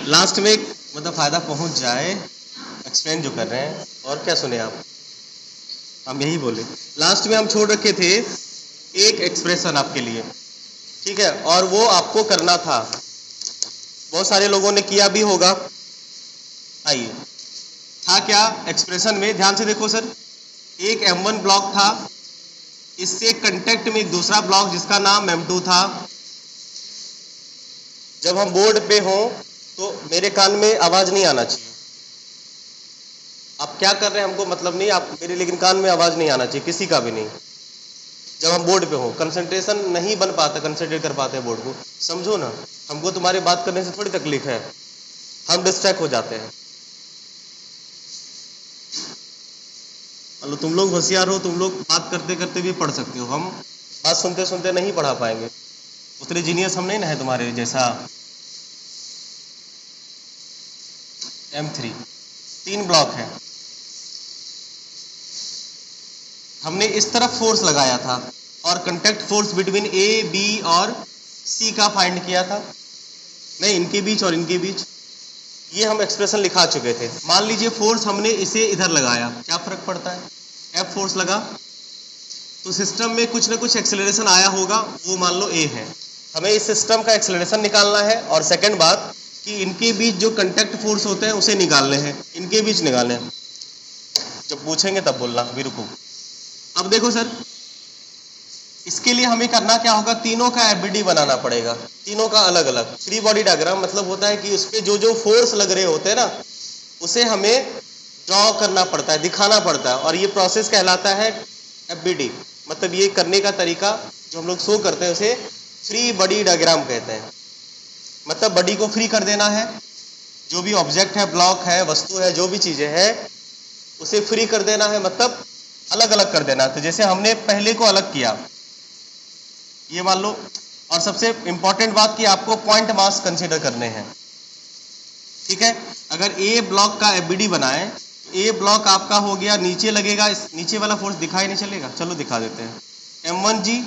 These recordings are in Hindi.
लास्ट में एक मतलब फ़ायदा पहुंच जाए, एक्सप्लेन जो कर रहे हैं। और क्या सुने आप, हम यही बोले। लास्ट में हम छोड़ रखे थे एक एक्सप्रेशन आपके लिए, ठीक है, और वो आपको करना था। बहुत सारे लोगों ने किया भी होगा। आइए, था क्या एक्सप्रेशन में, ध्यान से देखो सर। एक M1 ब्लॉक था, इससे कंटेक्ट में एक दूसरा ब्लॉक जिसका नाम M2 था। जब हम बोर्ड पे हों तो मेरे कान में आवाज नहीं आना चाहिए। आप क्या कर रहे हैं हमको मतलब नहीं, आप मेरे लेकिन कान में आवाज नहीं आना चाहिए, किसी का भी नहीं। जब हम बोर्ड पे हो, कंसंट्रेशन नहीं बन पाता, कंसंट्रेट कर पाते हैं बोर्ड को, समझो ना। हमको तुम्हारे बात करने से थोड़ी तकलीफ है, हम डिस्ट्रैक्ट हो जाते हैं। तुम लोग होशियार हो, तुम लोग बात करते करते भी पढ़ सकते हो, हम बात सुनते सुनते नहीं पढ़ा पाएंगे। उतने जीनियस हम नहीं ना है तुम्हारे जैसा। M3 3 ब्लॉक है। हमने इस तरफ फोर्स लगाया था और contact force between A, B और C का फाइंड किया था, नहीं इनके बीच और इनके बीच। ये हम एक्सप्रेशन लिखा चुके थे। मान लीजिए फोर्स हमने इसे इधर लगाया, क्या फर्क पड़ता है, F फोर्स लगा तो सिस्टम में कुछ ना कुछ एक्सेलरेशन आया होगा, वो मान लो A है। हमें इस सिस्टम का एक्सेलरेशन निकालना है, और सेकंड बात कि इनके बीच जो कंटेक्ट फोर्स होते हैं उसे निकालने हैं, इनके बीच निकालने हैं। जब पूछेंगे तब बोलना, अभी रुको। अब देखो सर, इसके लिए हमें करना क्या होगा, तीनों का एफबीडी बनाना पड़ेगा, तीनों का अलग अलग। फ्री बॉडी डायग्राम मतलब होता है कि उस पर जो जो फोर्स लग रहे होते हैं ना, उसे हमें ड्रॉ करना पड़ता है, दिखाना पड़ता है, और ये प्रोसेस कहलाता है एफबीडी। मतलब ये करने का तरीका जो हम लोग शो करते हैं उसे फ्री बॉडी डायग्राम कहते हैं। मतलब बॉडी को फ्री कर देना है, जो भी ऑब्जेक्ट है, ब्लॉक है, वस्तु है, जो भी चीजें है उसे फ्री कर देना है, मतलब अलग अलग कर देना। तो जैसे हमने पहले को अलग किया, ये मान लो। और सबसे इंपॉर्टेंट बात कि आपको पॉइंट मास कंसीडर करने हैं, ठीक है। अगर ए ब्लॉक का एफबीडी बनाए, ए ब्लॉक आपका हो गया, नीचे लगेगा, इस नीचे वाला फोर्स दिखाई नहीं चलेगा, चलो दिखा देते हैं, M1G,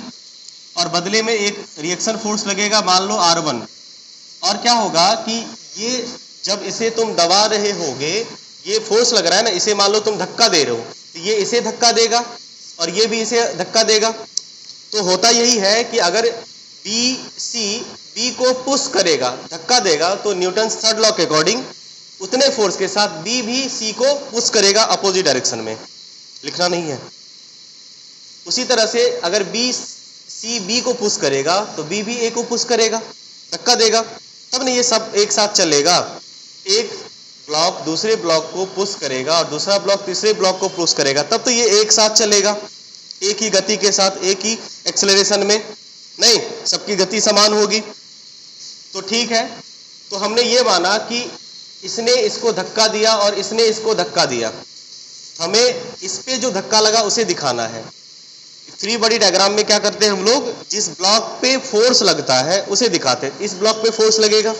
और बदले में एक रिएक्शन फोर्स लगेगा, मान लो R1। और क्या होगा कि ये जब इसे तुम दबा रहे होगे, ये फोर्स लग रहा है ना, इसे मान लो तुम धक्का दे रहे हो, तो ये इसे धक्का देगा और ये भी इसे धक्का देगा। तो होता यही है कि अगर B को पुश करेगा, धक्का देगा, तो न्यूटन्स थर्ड लॉ के अकॉर्डिंग उतने फोर्स के साथ B भी C को पुश करेगा अपोजिट डायरेक्शन में। लिखना नहीं है। उसी तरह से अगर C B को पुश करेगा तो B भी A को पुश करेगा, धक्का देगा, तब नहीं ये सब एक साथ चलेगा। एक ब्लॉक दूसरे ब्लॉक को पुश करेगा और दूसरा ब्लॉक तीसरे ब्लॉक को पुश करेगा, तब तो ये एक साथ चलेगा, एक ही गति के साथ, एक ही एक्सेलरेशन में। नहीं, सबकी गति समान होगी तो ठीक है। तो हमने ये माना कि इसने इसको धक्का दिया और इसने इसको धक्का दिया, हमें इस पे जो धक्का लगा उसे दिखाना है। फ्री बॉडी डायग्राम में क्या करते हैं हम लोग, जिस ब्लॉक पे फोर्स लगता है उसे दिखाते हैं। इस ब्लॉक पे फोर्स लगेगा,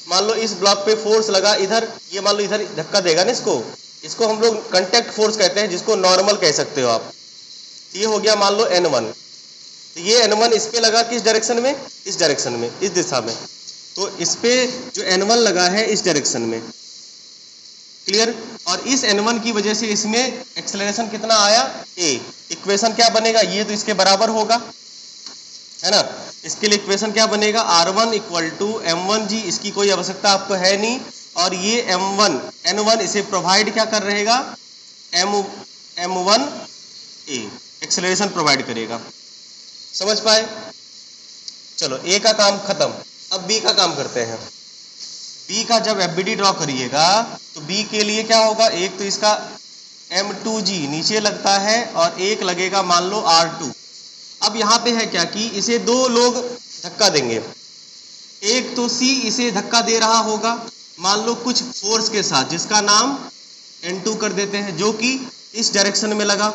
मान लो इस ब्लॉक पे फोर्स लगा इधर, ये मान लो इधर धक्का देगा ना, इसको हम लोग कंटेक्ट फोर्स कहते हैं, जिसको नॉर्मल कह सकते हो आप। ये हो गया मान लो N1, तो ये N1 इस पे लगा किस डायरेक्शन में, इस डायरेक्शन में, इस दिशा में। तो इस पे जो N1 लगा है इस डायरेक्शन में, क्लियर। और इस N1 की वजह से इसमें एक्सेलरेशन कितना आया, A। इक्वेशन क्या बनेगा, ये तो इसके बराबर होगा, है ना। इसके लिए इक्वेशन क्या बनेगा, R1 = M1G। इसकी कोई आवश्यकता आपको है नहीं, और ये N1 इसे प्रोवाइड क्या कर रहेगा, M1A एक्सेलरेशन प्रोवाइड करेगा। समझ पाए, चलो A का काम खत्म। अब B का काम करते हैं। B का जब एफबीडी ड्रॉ करिएगा तो B के लिए क्या होगा, एक तो इसका M2G नीचे लगता है और एक लगेगा मान लो R2। अब यहाँ पे है क्या कि इसे दो लोग धक्का देंगे, एक तो C इसे धक्का दे रहा होगा, मान लो कुछ फोर्स के साथ, जिसका नाम N2 कर देते हैं, जो कि इस डायरेक्शन में लगा।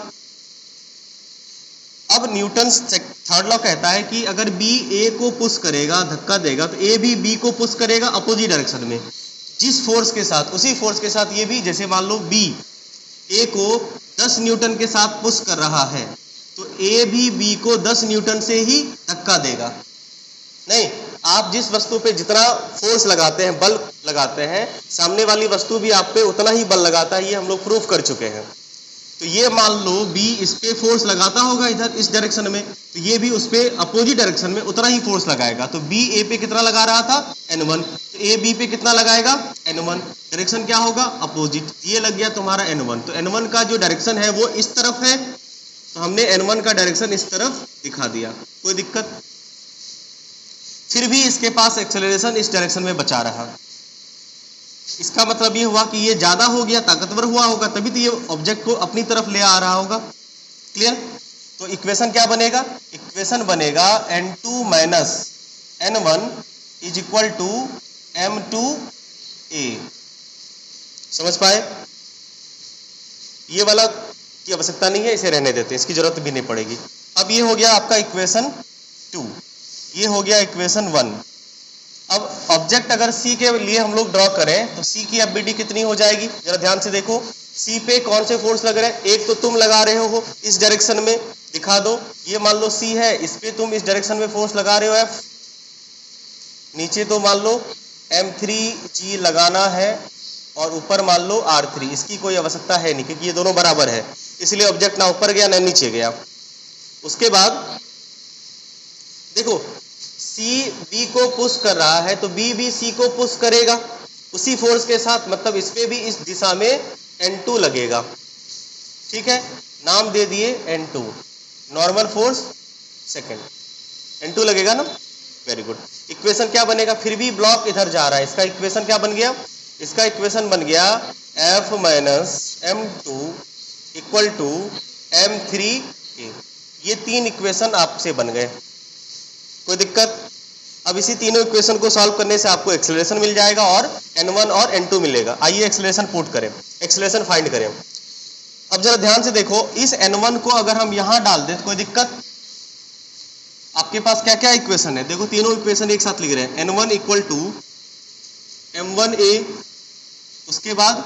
अब न्यूटन्स थर्ड लॉ कहता है कि अगर B A को पुश करेगा, धक्का देगा, तो A भी B को पुश करेगा अपोजिट डायरेक्शन में, जिस फोर्स के साथ, उसी फोर्स के साथ ये भी। जैसे मान लो B A को 10 न्यूटन के साथ पुश कर रहा है, तो A भी B को 10 न्यूटन से ही धक्का देगा। नहीं, आप जिस वस्तु पे जितना फोर्स लगाते हैं, बल लगाते हैं, सामने वाली वस्तु भी आप पे उतना ही बल लगाता है, ये हम लोग प्रूफ कर चुके हैं। तो ये मान लो B इस पे फोर्स लगाता होगा इधर इस डायरेक्शन में, तो ये भी उस पे अपोजिट डायरेक्शन में उतना ही फोर्स लगाएगा। तो B A पे कितना लगा रहा था? N1, तो A B पे कितना लगाएगा? N1। डायरेक्शन क्या होगा? अपोजिट। ये लग गया तुम्हारा N1। तो N1 का जो डायरेक्शन है वो इस तरफ है, तो हमने N1 का डायरेक्शन इस तरफ दिखा दिया। कोई दिक्कत? फिर भी इसके पास एक्सेलरेशन इस डायरेक्शन में बचा रहा। इसका मतलब ये हुआ कि ये ज्यादा हो गया, ताकतवर हुआ होगा, तभी तो ये ऑब्जेक्ट को अपनी तरफ ले आ रहा होगा। क्लियर? तो इक्वेशन क्या बनेगा? इक्वेशन बनेगा N2 minus N1 is equal to M2A। समझ पाए? ये वाला की आवश्यकता नहीं है, इसे रहने देते हैं, इसकी जरूरत भी नहीं पड़ेगी। अब ये हो गया आपका इक्वेशन 2, ये हो गया इक्वेशन 1। अब ऑब्जेक्ट अगर C के लिए हम लोग ड्रॉ करें तो C की FBD कितनी हो जाएगी? जरा ध्यान से देखो, C पे कौन से फोर्स लग रहे हैं? एक तो तुम लगा रहे हो इस डायरेक्शन में, दिखा दो। ये मान लो C है, इस पे तुम इस डायरेक्शन में फोर्स लगा रहे हो F। नीचे तो मान लो M3G लगाना है और ऊपर मान लो R3। इसकी कोई आवश्यकता है नहीं क्योंकि ये दोनों बराबर है, इसलिए ऑब्जेक्ट ना ऊपर गया ना नीचे गया। उसके बाद देखो C B को पुश कर रहा है तो B भी C को पुश करेगा उसी फोर्स के साथ, मतलब इस पे भी इस दिशा में N2 लगेगा। ठीक है, नाम दे दिए N2, normal force second, N2 लगेगा ना। Very good. इक्वेशन क्या बनेगा? फिर भी ब्लॉक इधर जा रहा है, इसका इक्वेशन क्या बन गया? इसका इक्वेशन बन गया F minus M2 equal to M3A। ये तीन इक्वेशन आपसे बन गए। कोई दिक्कत? अब इसी तीनों इक्वेशन को सॉल्व करने से आपको एक्सेलरेशन मिल जाएगा और N1 और N2 मिलेगा। आइए एक्सेलरेशन पुट करें, एक्सेलरेशन फाइंड करें। अब जरा ध्यान से देखो, इस N1 को अगर हम यहां डाल दें तो कोई दिक्कत? आपके पास क्या क्या इक्वेशन है? देखो तीनों इक्वेशन एक साथ लिख रहे हैं। N1 इक्वल टू M1A, उसके बाद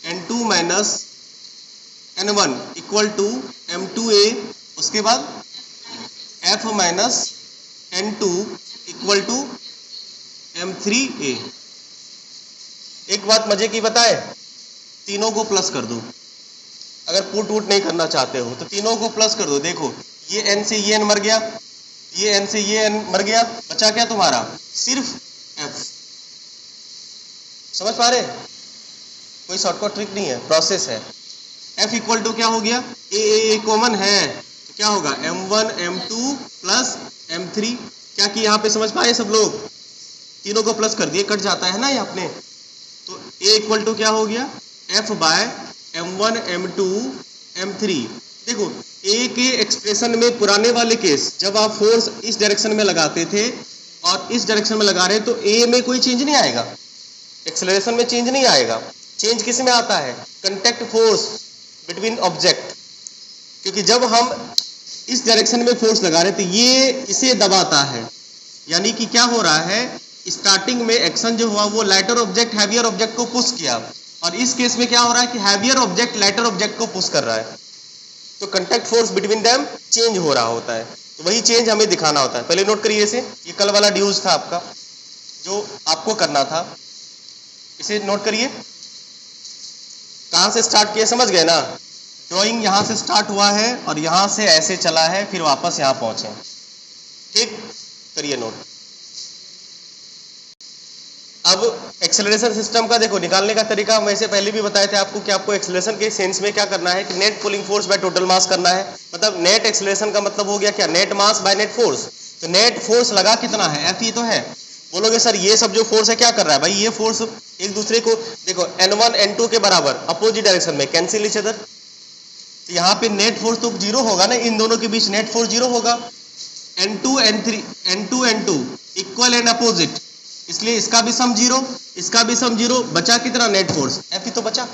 N2 minus N1 equal to M2A, उसके बाद F minus N2 equal to M3A। एक बात मजे की बताए, तीनों को प्लस कर दो। अगर पुट वुट नहीं करना चाहते हो तो तीनों को प्लस कर दो। देखो ये N से ये N मर गया, ये N से ये N मर गया, बचा क्या तुम्हारा? सिर्फ F। समझ पा रहे? कोई शॉर्टकट ट्रिक नहीं है, प्रोसेस है। F इक्वल टू क्या हो गया? A कॉमन है तो क्या होगा? M1 M2 plus M3। क्या कि यहाँ पे समझ पाए सब लोग? तीनों को प्लस कर दिए, कट जाता है ना ये अपने। तो A इक्वल टू क्या हो गया? F by M1 M2 M3। देखो A के एक्सप्रेशन में पुराने वाले केस, जब आप फोर्स इस डायरेक्शन में लगाते थे और इस डायरेक्शन में लगा रहे तो A में कोई चेंज नहीं आएगा, एक्सेलरेशन में चेंज नहीं आएगा। चेंज किस में आता है? Contact force between object. क्योंकि जब हम इस डायरेक्शन में फोर्स लगा रहे तो ये इसे दबाता है, यानी कि क्या हो रहा है? स्टार्टिंग में एक्शन जो हुआ वो लाइटर ऑब्जेक्ट हैवियर ऑब्जेक्ट को पुश किया, और इस केस में क्या हो रहा है कि हैवियर ऑब्जेक्ट लाइटर ऑब्जेक्ट को पुश कर रहा है। तो contact force between them change हो रहा होता है, तो वही चेंज हमें दिखाना होता है। पहले नोट करिए इसे, ये कल वाला ड्यूज था आपका जो आपको करना था, इसे नोट करिए। कहां से स्टार्ट किया समझ गए ना? ड्राइंग यहां से स्टार्ट हुआ है और यहां से ऐसे चला है, फिर वापस यहां पहुंचे। ठीक, करिए नोट। अब एक्सेलरेशन सिस्टम का देखो निकालने का तरीका हम वैसे पहले भी बताए थे आपको कि आपको एक्सेलरेशन के सेंस में क्या करना है कि net pulling force by total मास करना है। मतलब नेट एक्सेलरेशन का मतलब हो गया क्या? Net mass by net force. तो नेट फोर्स लगा कितना है? F ही तो है। बोलोगे सर ये सब जो फोर्स है क्या कर रहा है? भाई ये फोर्स एक दूसरे को देखो N1 N2 के बराबर अपोजिट डायरेक्शन में कैंसिल ईच अदर। तो यहाँ पे नेट फोर्स तो जीरो होगा ना, इन दोनों के बीच नेट फोर्स जीरो होगा। N2 N2 equal and opposite, इसलिए इसका भी सम जीरो, इसका भी सम जीरो, बचा कितना? नेट फोर्स F ही तो बचा।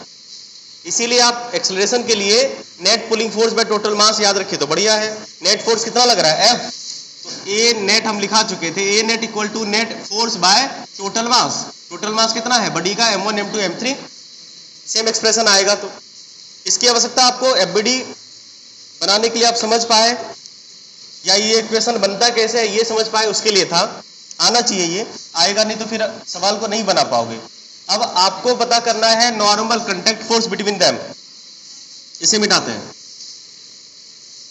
इसीलिए आप एक्सेलरेशन के लिए net pulling force by total मास याद रखिए तो बढ़िया है। नेट फोर्स कितना लग रहा है? F। तो A नेट हम लिखा चुके थे, A net equal to net force by total mass. Total mass कितना है बॉडी का? M1 M2 M3। Same expression आएगा। तो इसकी आवश्यकता आपको FBD बनाने के लिए आप समझ पाए, या ये इक्वेशन बनता कैसे है ये समझ पाए, उसके लिए था। आना चाहिए, ये आएगा नहीं तो फिर सवाल को नहीं बना पाओगे। अब आपको पता करना है normal contact force between them. इसे मिटाते हैं।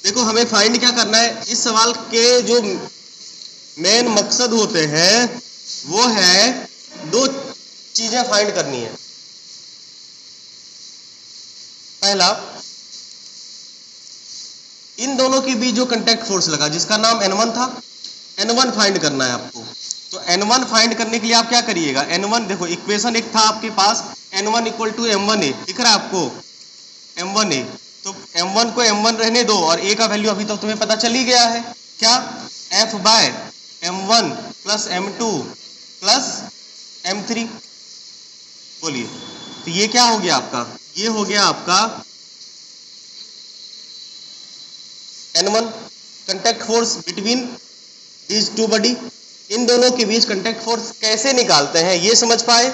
देखो हमें फाइंड क्या करना है, इस सवाल के जो मेन मकसद होते हैं वो है दो चीजें फाइंड करनी है। पहला, इन दोनों के बीच जो कंटेक्ट फोर्स लगा जिसका नाम N1 था, N1 फाइंड करना है आपको। तो N1 फाइंड करने के लिए आप क्या करिएगा, N1 देखो इक्वेशन एक था आपके पास, N1 इक्वल टू M1A दिख रहा है आपको, M1A। तो M1 को M1 रहने दो और A का वैल्यू अभी तक तुम्हें पता चल ही गया है, क्या, F by M1 plus M2 plus M3। बोलिए, तो ये क्या हो गया आपका, ये हो गया आपका N1 contact force between these two body. इन दोनों के बीच कंटेक्ट फोर्स कैसे निकालते हैं ये समझ पाए।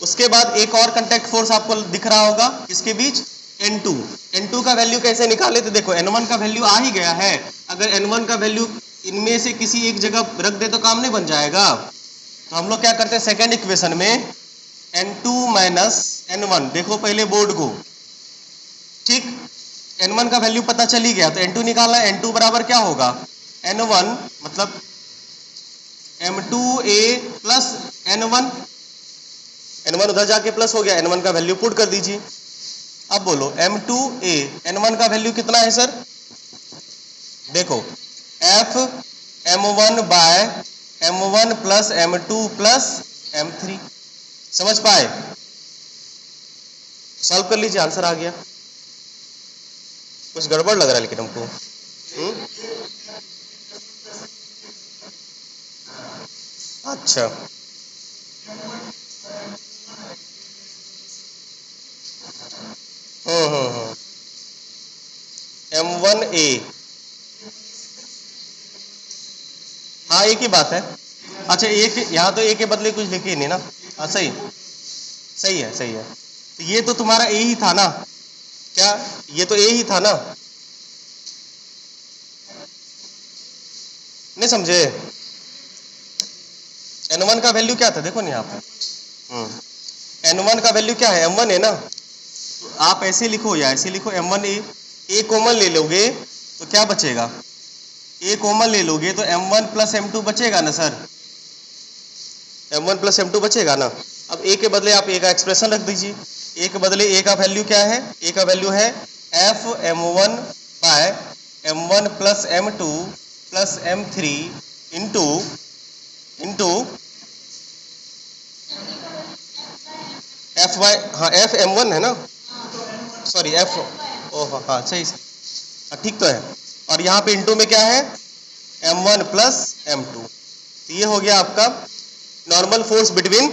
उसके बाद एक और कंटेक्ट फोर्स आपको दिख रहा होगा इसके बीच, N2। N2 का वैल्यू कैसे निकाले, तो देखो N1 का वैल्यू आ ही गया है, अगर N1 का वैल्यू इनमें से किसी एक जगह रख दे तो काम नहीं बन जाएगा। तो हम लोग क्या करते हैं, सेकेंड इक्वेशन में N2 माइनस N1, देखो पहले बोर्ड को, ठीक, N1 का वैल्यू पता चल ही गया तो N2 निकालना है। N2 बराबर क्या होगा, N1 मतलब M2A प्लस N1, N1 उधर जाके प्लस हो गया, N1 का वैल्यू पुट कर दीजिए। अब बोलो M2A, N1 का वैल्यू कितना है सर, देखो F M1 by M1 plus M2 plus M3। समझ पाए, सॉल्व कर लीजिए, आंसर आ गया। कुछ गड़बड़ लग रहा है लेकिन हमको। अच्छा, M1A, हाँ एक ही बात है। अच्छा एक यहाँ तो A के बदले कुछ लिखे ही नहीं ना, हाँ सही सही है सही है। तो ये तो तुम्हारा A ही था ना, क्या ये तो A ही था ना, नहीं समझे। N1 का वैल्यू क्या था, देखो नहीं आप, N1 का वैल्यू क्या है, M1 है ना। तो आप ऐसे लिखो या ऐसे लिखो, M1A, A कॉमन ले लोगे तो क्या बचेगा, A कॉमन ले लोगे तो M1 प्लस M2 बचेगा ना सर, M1 प्लस M2 बचेगा ना। अब A के बदले आप A का एक्सप्रेशन रख दीजिए, A के बदले A का वैल्यू क्या है, A का वैल्यू है F M1 by M1 plus M2 plus M3 into F by, हाँ F M1 है ना, सॉरी F, ओह हाँ सही, ठीक तो है। और यहाँ पे इंटू में क्या है, M1 प्लस M2। तो ये हो गया आपका normal force between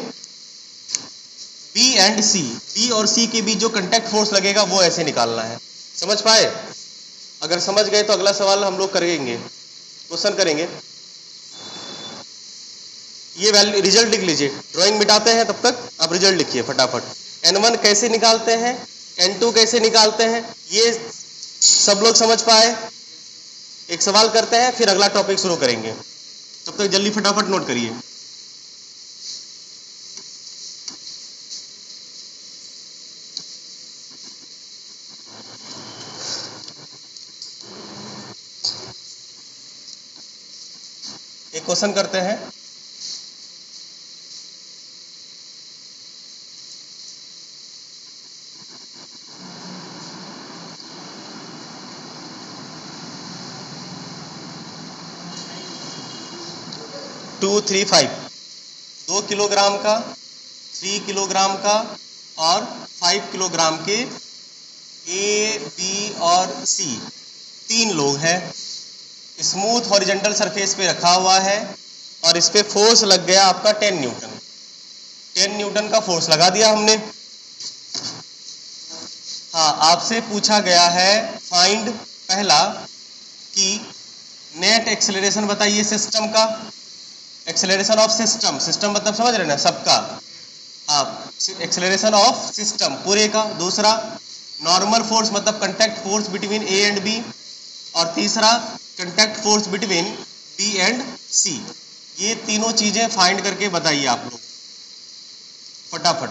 B and C। B और C के बीच जो कंटेक्ट फोर्स लगेगा वो ऐसे निकालना है। समझ पाए, अगर समझ गए तो अगला सवाल हम लोग करेंगे, क्वेश्चन करेंगे। ये वैल्यू रिजल्ट लिख लीजिए, ड्राइंग मिटाते हैं तब तक आप रिजल्ट लिखिए फटाफट। N1 कैसे निकालते हैं, N2 कैसे निकालते हैं, ये सब लोग समझ पाए। एक सवाल करते हैं फिर अगला टॉपिक शुरू करेंगे, तब तक जल्दी फटाफट नोट करिए। एक क्वेश्चन करते हैं, टू 3 5, 2 किलोग्राम का, 3 किलोग्राम का और 5 किलोग्राम के A, B और C 3 लोग हैं। स्मूथ हॉरिजॉन्टल सरफेस पे रखा हुआ है और इस पे फोर्स लग गया आपका 10 न्यूटन। 10 न्यूटन का फोर्स लगा दिया हमने। हाँ, आपसे पूछा गया है फाइंड पहला कि नेट एक्सेलरेशन बताइए सिस्टम का, एक्सेलरेशन ऑफ सिस्टम, सिस्टम मतलब समझ रहे ना सबका, आप एक्सेलरेशन ऑफ सिस्टम पूरे का। दूसरा नॉर्मल फोर्स मतलब contact force between A and B, और तीसरा contact force between B and C। ये तीनों चीजें फाइंड करके बताइए आप लोग फटाफट।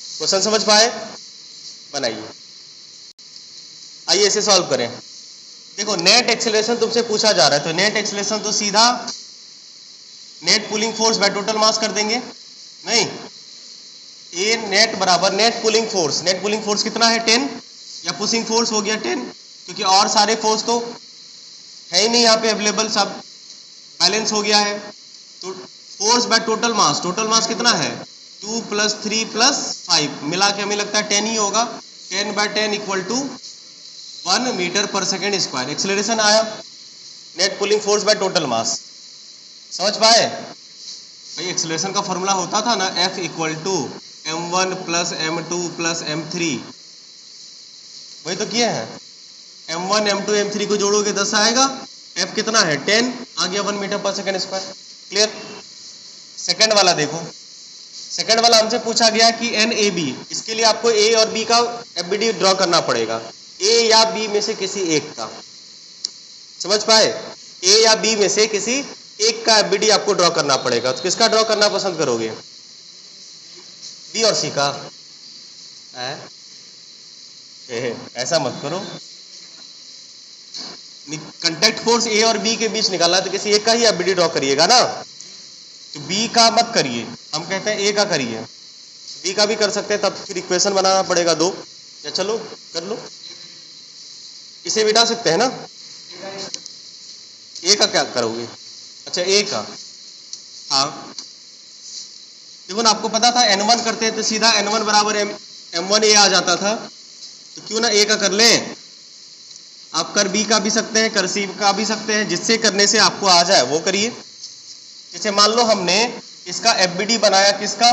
क्वेश्चन समझ पाए? बनाइए। आइए इसे सॉल्व करें। देखो नेट एक्सेलरेशन तुमसे पूछा जा रहा है, तो नेट एक्सेलरेशन तो सीधा net pulling force by total मास कर देंगे। नहीं, ए नेट बराबर net pulling force. Net pulling force कितना है 10, या पुशिंग फोर्स हो गया 10, क्योंकि और सारे फोर्स तो है ही नहीं यहाँ पे अवेलेबल, सब बैलेंस हो गया है। तो फोर्स बाय टोटल मास कितना है 2 + 3 + 5 मिला के हमें लगता है 10 ही होगा। 10/10 इक्वल टू 1 मीटर पर सेकेंड स्क्वायर। एक्सेलरेशन आया net pulling force by total मास। समझ पाए भाई? एक्सेलरेशन का फॉर्मूला होता था ना F = m1 + m2 + m3, वही तो किए हैं। m1 m2 m3 को जोड़ोगे 10 आएगा। F कितना है 10, आ गया 1 मीटर पर सेकेंड स्क्वायर। क्लियर? सेकंड वाला देखो, सेकंड वाला हमसे पूछा गया कि NAB, इसके लिए आपको A और B का FBD ड्रॉ करना पड़ेगा, A या B में से किसी एक का। समझ पाए? A या B में से किसी एक का FBD आपको ड्रॉ करना पड़ेगा। तो किसका ड्रॉ करना पसंद करोगे? B और C का? ऐसा मत करो, कंटेक्ट फोर्स A और B के बीच निकालना है तो किसी एक का ही FBD ड्रॉ करिएगा ना। तो B का मत करिए, हम कहते हैं A का करिए। B का भी कर सकते हैं, तब फिर इक्वेशन बनाना पड़ेगा 2, या चलो कर लो, इसे मिटा सकते हैं ना। A का क्या करोगे? अच्छा A का, हाँ देखो ना, आपको पता था N1 करते हैं तो सीधा N1 बराबर M1A आ जाता था, तो क्यों ना A का कर लें। आप कर B का भी सकते हैं, कर C का भी सकते हैं, जिससे करने से आपको आ जाए वो करिए। जैसे मान लो हमने इसका FBD बनाया, किसका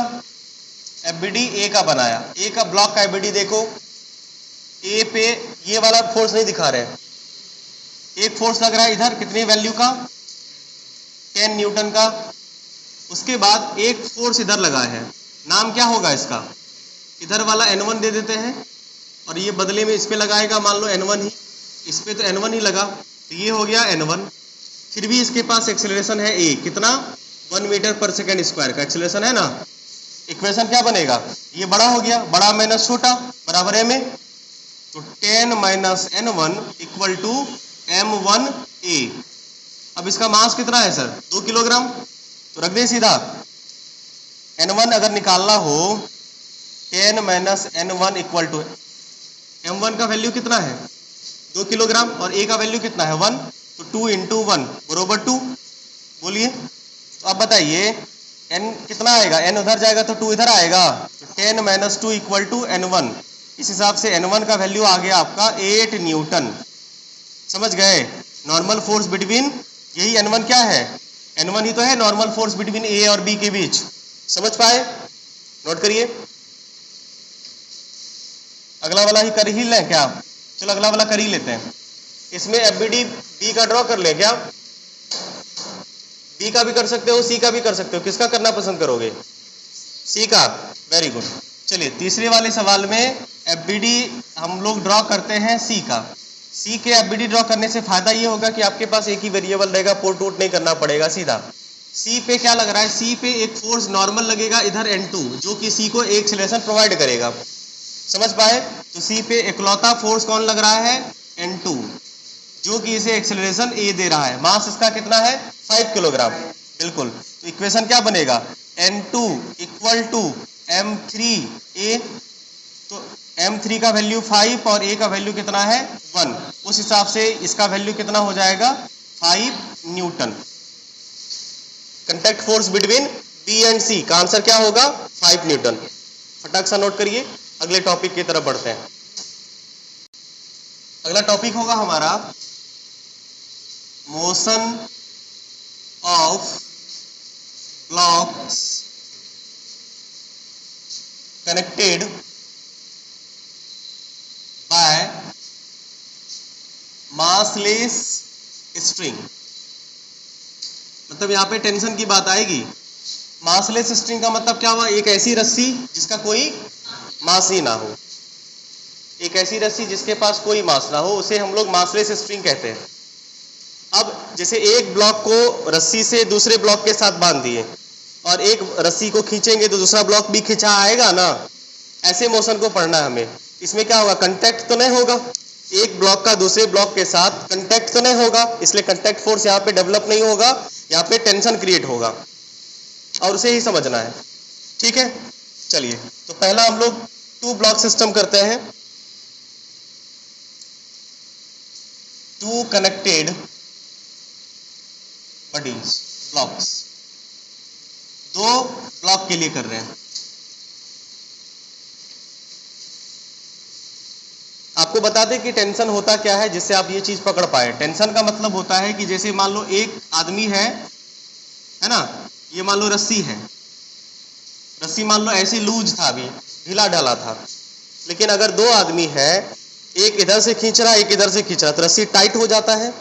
FBD? A का बनाया। A का ब्लॉक का FBD देखो, A पे ये वाला फोर्स नहीं दिखा रहे, एक फोर्स लग रहा है इधर, कितनी वैल्यू का 10 न्यूटन का। उसके बाद एक फोर्स इधर लगा है, नाम क्या होगा इसका? इधर वाला N1 दे देते हैं, और ये बदले में इस पे लगाएगा, मान लो N1 ही, इस पे तो N1 ही लगा, तो ये हो गया N1। फिर भी इसके पास एक्सेलरेशन है A, कितना 1 मीटर पर सेकेंड स्क्वायर का एक्सेलरेशन है ना। इक्वेशन क्या बनेगा? ये बड़ा हो गया, बड़ा माइनस छोटा बराबर M A, तो 10 - N1 = M1A। अब इसका मास कितना है सर? 2 किलोग्राम, तो रख दें सीधा। N1 अगर निकालना हो 10 - N1 = M1 का वैल्यू कितना है 2 किलोग्राम, और A का वैल्यू कितना है 1, तो 2 × 1 बराबर 2। बोलिए, तो अब बताइए N कितना आएगा? N उधर जाएगा तो 2 इधर आएगा, तो 10 - 2 = N1। इस हिसाब से N1 का वैल्यू आ गया आपका 8 न्यूटन। समझ गए? नॉर्मल फोर्स बिटवीन, यही N1 क्या है? N1 ही तो है नॉर्मल फोर्स बिटवीन A और B के बीच। समझ पाए? नोट करिए। अगला वाला ही कर ही लें क्या? चलो अगला वाला कर ही लेते हैं। इसमें FBD B का ड्रॉ कर लें क्या? B का भी कर सकते हो, C का भी कर सकते हो, किसका करना पसंद करोगे? C का। Very good. चलिए तीसरे वाले सवाल में FBD हम लोग ड्रॉ करते हैं C का। C के FBD ड्रॉ करने से फायदा ये होगा कि आपके पास एक ही वेरिएबल रहेगा, पुट वुट नहीं करना पड़ेगा सीधा। C पे क्या लग रहा है? C पे एक फोर्स नॉर्मल लगेगा इधर N2, जो कि C को एक एक्सेलरेशन प्रोवाइड करेगा। समझ पाए? तो C पे इकलौता फोर्स कौन लग रहा है? N2, जो कि इसे एक्सेलरेशन A दे रहा है। मास इसका कितना है? 5 किलोग्राम। बिल्कुल, तो इक्वेशन क्या बनेगा? N2 = M3A, तो M3 का वैल्यू 5 और A का वैल्यू कितना है 1, उस हिसाब से इसका वैल्यू कितना हो जाएगा 5 newton. Contact force between B and C का आंसर क्या होगा? 5 न्यूटन। फटाक सा नोट करिए, अगले टॉपिक की तरफ बढ़ते हैं। अगला टॉपिक होगा हमारा motion of blocks connected by massless string. मतलब यहाँ पे टेंशन की बात आएगी। मासलेस स्ट्रिंग का मतलब क्या हुआ? एक ऐसी रस्सी जिसका कोई मास ही ना हो, एक ऐसी रस्सी जिसके पास कोई मास ना हो, उसे हम लोग मासलेस स्ट्रिंग कहते हैं। अब जैसे एक ब्लॉक को रस्सी से दूसरे ब्लॉक के साथ बांध दिए और एक रस्सी को खींचेंगे तो दूसरा ब्लॉक भी खिंचा आएगा ना, ऐसे मोशन को पढ़ना है हमें। इसमें क्या होगा, कंटैक्ट तो नहीं होगा, एक ब्लॉक का दूसरे ब्लॉक के साथ कंटैक्ट तो नहीं होगा, इसलिए कंटैक्ट फोर्स यहाँ पे डेवलप नहीं होगा, यहाँ पे टेंशन क्रिएट होगा और उसे ही समझना है। ठीक है, चलिए तो पहला हम लोग 2 ब्लॉक सिस्टम करते हैं। 2 कनेक्टेड बॉडीज ब्लॉक्स, 2 ब्लॉक के लिए कर रहे हैं। आपको बता दें कि टेंशन होता क्या है, जिससे आप ये चीज पकड़ पाए। टेंशन का मतलब होता है कि जैसे मान लो एक आदमी है ना, ये मान लो रस्सी है, रस्सी मान लो ऐसे लूज था, अभी ढीला ढाला था, लेकिन अगर 2 आदमी है, एक इधर से खींच रहा है एक इधर से खींच रहा है, तो रस्सी टाइट हो जाता है,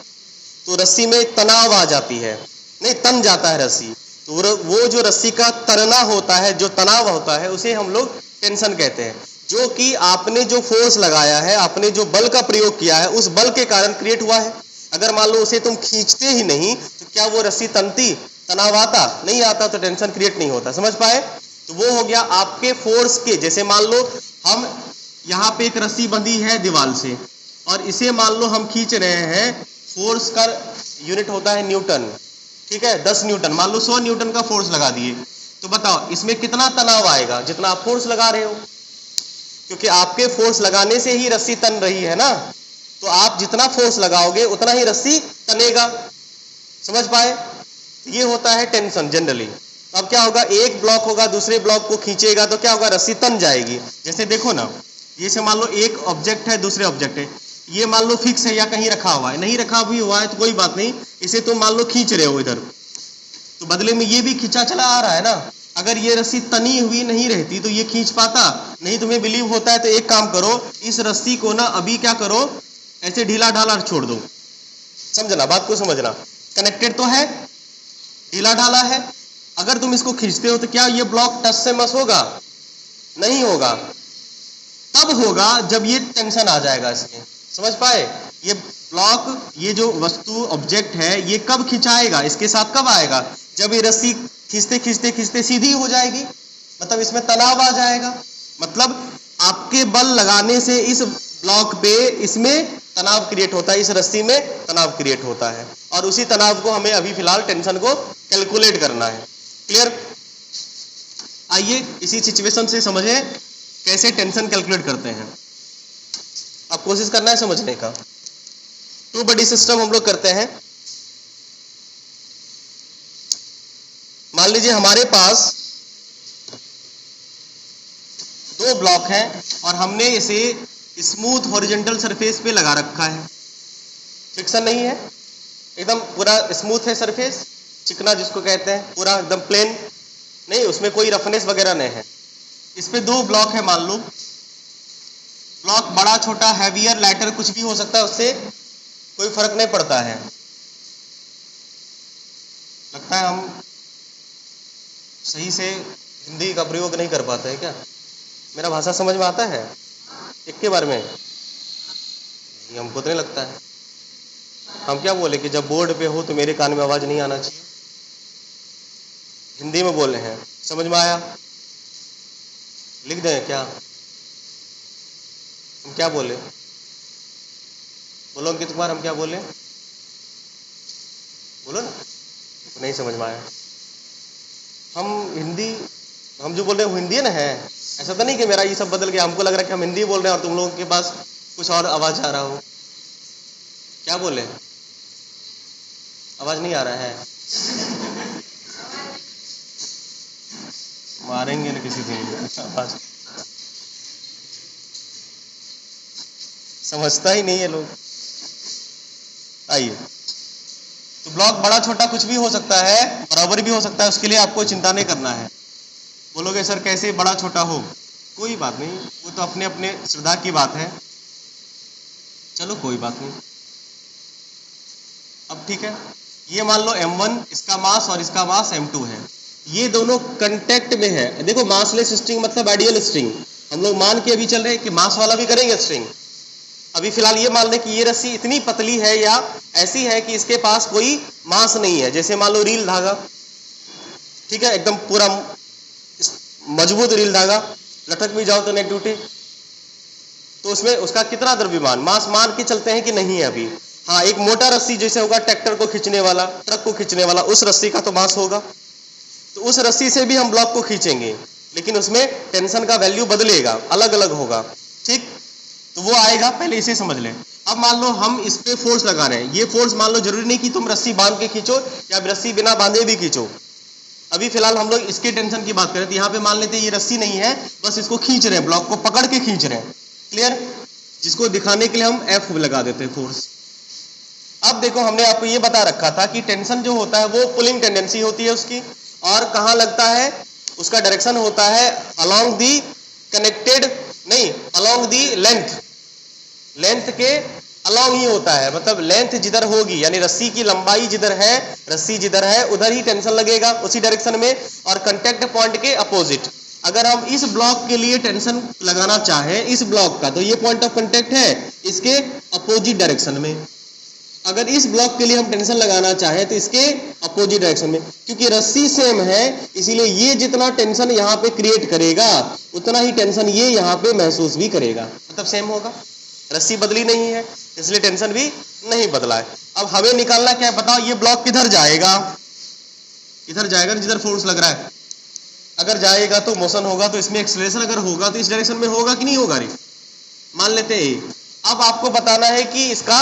तो रस्सी में तनाव आ जाती है, नहीं तन जाता है रस्सी। तो वो जो रस्सी का तनना होता है, जो तनाव होता है, उसे हम लोग टेंशन कहते हैं। जो कि आपने जो फोर्स लगाया है, आपने जो बल का प्रयोग किया है, उस बल के कारण क्रिएट हुआ है। अगर मान लो उसे तुम खींचते ही नहीं तो क्या वो रस्सी तनती, तनाव आता नहीं आता, तो टेंशन क्रिएट नहीं होता। समझ पाए? तो वो हो गया आपके फोर्स के। जैसे मान लो हम यहाँ पे एक रस्सी बंधी है दीवार से और इसे मान लो हम खींच रहे हैं, फोर्स का यूनिट होता है न्यूटन, ठीक है, 10 न्यूटन, मान लो 100 न्यूटन का फोर्स लगा दिए, तो बताओ इसमें कितना तनाव आएगा, जितना आप फोर्स लगा रहे हो, क्योंकि आपके फोर्स लगाने से ही रस्सी तन रही है ना, तो आप जितना फोर्स लगाओगे उतना ही रस्सी तनेगा। समझ पाए? ये होता है टेंशन जनरली। अब क्या होगा, एक ब्लॉक होगा दूसरे ब्लॉक को खींचेगा तो क्या होगा, रस्सी तन जाएगी। जैसे देखो ना, जैसे मान लो एक ऑब्जेक्ट है दूसरे ऑब्जेक्ट है, ये मान लो फिक्स है या कहीं रखा हुआ है, नहीं रखा भी हुआ है तो कोई बात नहीं, इसे तुम मान लो खींच रहे हो इधर, तो बदले में ये भी खींचा चला आ रहा है ना। अगर ये रस्सी तनी हुई नहीं रहती तो ये खींच पाता नहीं। तुम्हें बिलीव होता है तो एक काम करो, इस रस्सी को ना अभी क्या करो, ऐसे ढीला ढाला छोड़ दो। समझना, बात को समझना, कनेक्टेड तो है, ढीला ढाला है। अगर तुम इसको खींचते हो तो क्या ये ब्लॉक टच से मस होगा? नहीं होगा। तब होगा जब ये टेंशन आ जाएगा इसमें। समझ पाए? ये ब्लॉक, ये जो वस्तु ऑब्जेक्ट है, ये कब खिंचाएगा, इसके साथ कब आएगा, जब ये रस्सी खींचते खींचते खींचते सीधी हो जाएगी, मतलब इसमें तनाव आ जाएगा। मतलब आपके बल लगाने से इस ब्लॉक पे इसमें तनाव क्रिएट होता है, इस रस्सी में तनाव क्रिएट होता है, और उसी तनाव को हमें अभी फिलहाल टेंशन को कैलकुलेट करना है। क्लियर? आइए इसी सिचुएशन से समझें कैसे टेंशन कैलकुलेट करते हैं। अब कोशिश करना है समझने का। 2 बड़ी सिस्टम हम लोग करते हैं। मान लीजिए हमारे पास 2 ब्लॉक हैं और हमने इसे स्मूथ हॉरिजॉन्टल सरफेस पे लगा रखा है, फ्रिक्शन नहीं है, एकदम पूरा स्मूथ है सरफेस, चिकना जिसको कहते हैं, पूरा एकदम प्लेन नहीं, उसमें कोई रफनेस वगैरह नहीं है। इस पे 2 ब्लॉक है, मान लो ब्लॉक बड़ा छोटा हैवियर लाइटर कुछ भी हो सकता है, उससे कोई फर्क नहीं पड़ता है। लगता है हम सही से हिंदी का प्रयोग नहीं कर पाते हैं क्या? मेरा भाषा समझ में आता है एक के बारे में? हमको तो नहीं लगता है। हम क्या बोले कि जब बोर्ड पे हो तो मेरे कान में आवाज नहीं आना चाहिए, हिंदी में बोले हैं। समझ में आया? लिख दें क्या? हम क्या बोले? बोलो अंकित कुमार, हम क्या बोले? बोलो ना। नहीं समझ में आया? हम हिंदी, हम जो बोल रहे हैं वो हिंदी है ना, है ऐसा तो नहीं कि मेरा ये सब बदल गया, हमको लग रहा है कि हम हिंदी बोल रहे हैं और तुम लोगों के पास कुछ और आवाज आ रहा हो। क्या बोले? आवाज नहीं आ रहा है? मारेंगे ना किसी दिन। आवाज समझता ही नहीं है लोग। आइए, तो ब्लॉक बड़ा छोटा कुछ भी हो सकता है, बराबर भी हो सकता है, उसके लिए आपको चिंता नहीं करना है। बोलोगे सर कैसे बड़ा छोटा हो? कोई बात नहीं, वो तो अपने अपने श्रद्धा की बात है, चलो कोई बात नहीं। अब ठीक है, ये मान लो M1 इसका मास और इसका मास M2 है, ये दोनों कांटेक्ट में है। देखो मासलेस स्ट्रिंग मतलब आइडियल स्ट्रिंग, हम लोग मान के अभी चल रहे हैं कि मास वाला भी करेंगे स्ट्रिंग, अभी फिलहाल ये मान लें कि ये रस्सी इतनी पतली है या ऐसी है कि इसके पास कोई मास नहीं है, जैसे मान लो रील धागा, ठीक है, एकदम पूरा मजबूत रील धागा, लटक भी जाओ तो नहीं टूटे, तो उसमें उसका कितना द्रव्यमान मास मान के चलते हैं कि नहीं है अभी। हाँ, एक मोटा रस्सी जैसे होगा ट्रैक्टर को खींचने वाला, ट्रक को खींचने वाला, उस रस्सी का तो मास होगा, तो उस रस्सी से भी हम ब्लॉक को खींचेंगे, लेकिन उसमें टेंशन का वैल्यू बदलेगा, अलग अलग होगा, ठीक, तो वो आएगा, पहले इसे समझ लें। अब मान लो हम इस पे फोर्स लगा रहे हैं, ये फोर्स मान लो जरूरी नहीं कि तुम रस्सी बांध के खींचो या रस्सी बिना बांधे भी खींचो, अभी फिलहाल हम लोग इसके टेंशन की बात करें तो यहाँ पे मान लेते हैं ये रस्सी नहीं है, बस इसको खींच रहे हैं, ब्लॉक को पकड़ के खींच रहे हैं, क्लियर, जिसको दिखाने के लिए हम एफ लगा देते हैं फोर्स। अब देखो हमने आपको ये बता रखा था कि टेंशन जो होता है वो पुलिंग टेंडेंसी होती है उसकी, और कहाँ लगता है, उसका डायरेक्शन होता है अलोंग दी कनेक्टेड, नहीं अलोंग दी लेंथ, लेंथ के अलोंग ही होता है, मतलब लेंथ जिधर होगी यानी रस्सी की लंबाई जिधर है, रस्सी जिधर है उधर ही टेंशन लगेगा, उसी डायरेक्शन में, और कांटेक्ट पॉइंट के अपोजिट। अगर हम इस ब्लॉक के लिए टेंशन लगाना चाहें इस ब्लॉक का, तो ये पॉइंट ऑफ कांटेक्ट है इसके अपोजिट डायरेक्शन में, अगर इस ब्लॉक के लिए हम टेंशन लगाना चाहें तो इसके अपोजिट डायरेक्शन में, क्योंकि रस्सी सेम है इसीलिए ये जितना टेंशन यहाँ पे क्रिएट करेगा उतना ही टेंशन ये यहाँ पे महसूस भी करेगा, मतलब सेम होगा, रस्सी बदली नहीं है इसलिए टेंशन भी नहीं बदला है। अब हमें निकालना क्या है, बताओ ये ब्लॉक किधर जाएगा, इधर जाएगा जिधर फोर्स लग रहा है, अगर जाएगा तो मोशन होगा, तो इसमें एक्सेलरेशन अगर होगा तो इस डायरेक्शन में होगा कि नहीं होगा, रे मान लेते हैं। अब आपको बताना है कि इसका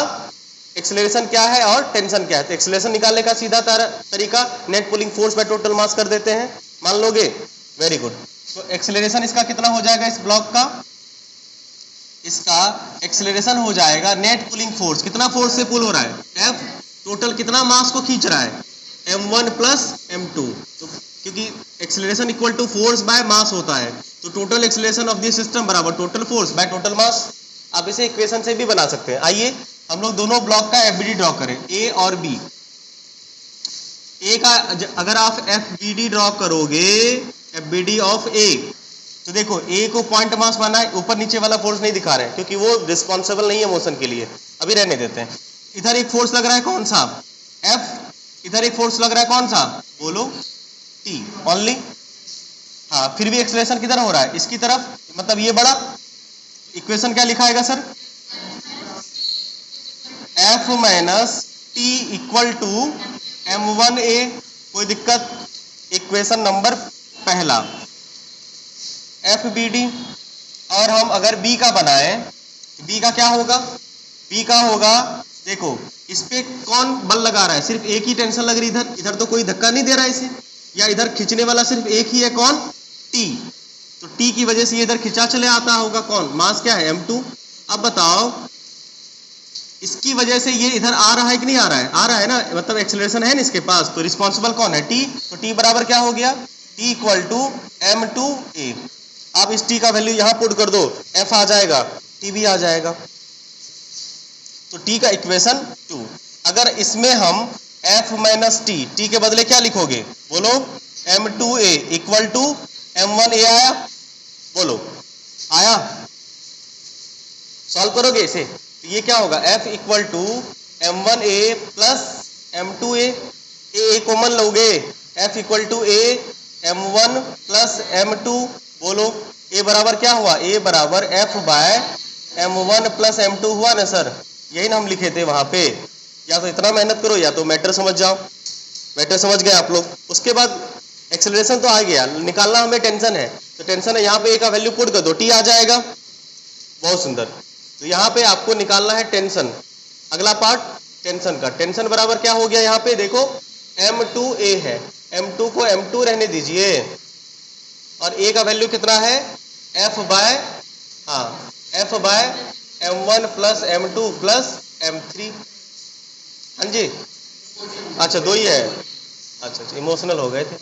एक्सेलरेशन क्या है और टेंशन क्या है, तो एक्सेलरेशन निकालने का सीधा तरीका net pulling force by total मास कर देते हैं, मान लोगे, वेरी गुड। तो एक्सेलरेशन इसका कितना हो जाएगा इस ब्लॉक का, इसका एक्सेलरेशन हो जाएगा नेट पुलिंग फोर्स, कितना फोर्स से पुल हो रहा है एफ, टोटल कितना मास को खींच रहा है m1 प्लस m2, तो क्योंकि acceleration equal to force by mass होता है, तो total acceleration of this system बराबर total force by total mass. आप इसे इक्वेशन से भी बना सकते हैं। आइए हम लोग दोनों ब्लॉक का एफबीडी ड्रॉ करें, ए और बी। ए का अगर आप एफबीडी ड्रॉ करोगे, एफबीडी ऑफ ए, तो देखो ए को पॉइंट मास माना है, ऊपर नीचे वाला फोर्स नहीं दिखा रहे हैं क्योंकि वो रिस्पॉन्सिबल नहीं है मोशन के लिए, अभी रहने देते हैं। इधर एक फोर्स लग रहा है कौन सा, एफ, इधर एक फोर्स लग रहा है कौन सा, बोलो, टी ओनली। हाँ, फिर भी एक्सेलरेशन किधर हो रहा है, इसकी तरफ, मतलब ये बड़ा, इक्वेशन क्या लिखाएगा sir, F minus T equal to m1a, कोई दिक्कत, इक्वेशन नंबर पहला एफ बी डी। और हम अगर बी का बनाएं, बी का क्या होगा, बी का होगा, देखो इस पे कौन बल लगा रहा है, सिर्फ एक ही टेंशन लग रही, इधर इधर तो कोई धक्का नहीं दे रहा है इसे, या इधर खींचने वाला सिर्फ एक ही है, कौन, टी, तो टी की वजह से ये इधर खिंचा चले आता होगा, कौन, मास क्या है m2। अब बताओ इसकी वजह से ये इधर आ रहा है कि नहीं आ रहा है, आ रहा है ना, मतलब एक्सेलरेशन है ना इसके पास, तो रिस्पॉन्सिबल कौन है, टी, तो टी बराबर क्या हो गया, टी इक्वल टू m2a। आप इस टी का वैल्यू यहां पुट कर दो, एफ आ जाएगा, टी भी आ जाएगा, तो टी का इक्वेशन 2। अगर इसमें हम एफ माइनस टी, टी के बदले क्या लिखोगे, बोलो, m2a इक्वल टू m1a आया, बोलो, आया, सॉल्व करोगे इसे, तो ये क्या होगा, f equal to m1a plus m2a, a common लोगे, f equal to a m1 plus m2, बोलो, a बराबर क्या हुआ, a बराबर f by m1 plus m2 हुआ ना सर, यही ना हम लिखे थे वहां पे। या तो इतना मेहनत करो या तो मैटर समझ जाओ, मैटर समझ गए आप लोग। उसके बाद एक्सेलरेशन तो आ गया, निकालना हमें टेंशन है, तो टेंशन है यहाँ पे a का वैल्यू पुट कर दो, टी आ जाएगा, बहुत सुंदर। तो यहाँ पे आपको निकालना है टेंशन, अगला पार्ट टेंशन का, टेंशन बराबर क्या हो गया, यहाँ पे देखो m2a है, m2 को m2 रहने दीजिए, और a का वैल्यू कितना है, f बाय, हाँ, f by m1 plus m2 plus m3, हाँ जी, अच्छा दो ही है, अच्छा इमोशनल हो गए थे,